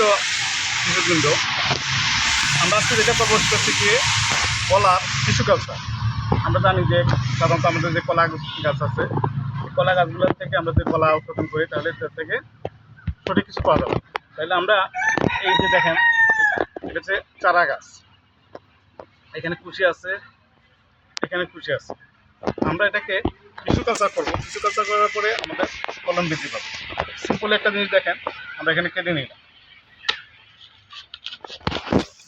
তো কৃষকবৃন্দ, আমরা আজকে যেটা প্রপোজ করছি কি কলার টিস্যু কালচার। আমরা জানি যে সাধারণত আমাদের যে কলা গাছ আছে, কলা গাছগুলোর থেকে আমরা যে কলা উৎপাদন করি তাহলে তার থেকে সঠিক কিছু পাওয়া যাবে। তাহলে আমরা এই যে দেখেন, এটা হচ্ছে চারা গাছ, এখানে কুশি আছে, এখানে কুশি আছে। আমরা এটাকে টিস্যু কালচার করবো। টিস্যু কালচার করার পরে আমাদের ফলন বৃদ্ধি পাবে। সিম্পল একটা জিনিস দেখেন, আমরা এখানে কেটে নিলাম,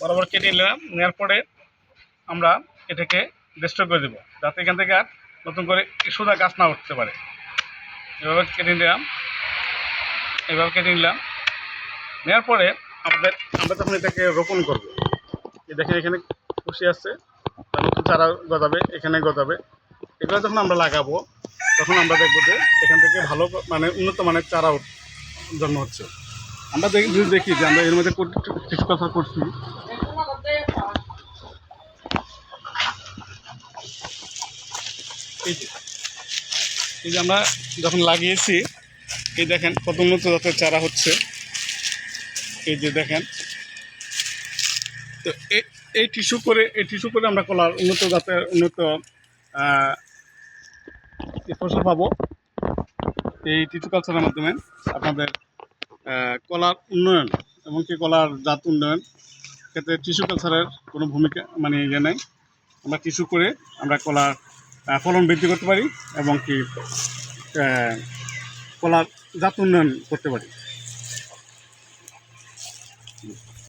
বরাবর কেটে নিলাম। নেওয়ার পরে আমরা এটাকে ডিস্ট্রয় করে দেবো, যাতে এখান থেকে আর নতুন করে সোজা গাছ না উঠতে পারে। এভাবে কেটে নিলাম, এভাবে কেটে নিলাম। নেওয়ার পরে আমরা যখন এটাকে রোপণ করবো, দেখেন এখানে কুশি আছে, নতুন চারা গজাবে, এখানে গজাবে। এগুলো যখন আমরা লাগাবো তখন আমরা দেখবো যে এখান থেকে ভালো উন্নত মানের চারা জন্ম হচ্ছে। আমরা যদি দেখি যে আমরা এর মধ্যে কিছু কথা করছি, এই যে আমরা যখন লাগিয়েছি, এই দেখেন কত উন্নত জাতের চারা হচ্ছে। এই যে দেখেন, তো এই টিস্যু করে আমরা কলার উন্নত জাতের ফসল পাবো। এই টিস্যু কালচারের মাধ্যমে আপনাদের কলার উন্নয়ন এবং কি কলার জাত উন্নয়ন ক্ষেত্রে টিস্যু কালচারের কোনো ভূমিকা ইয়ে নেই। আমরা টিস্যু করে আমরা কলার ফলন বৃদ্ধি করতে পারি এবং কি কলার জাত উন্নয়ন করতে পারি।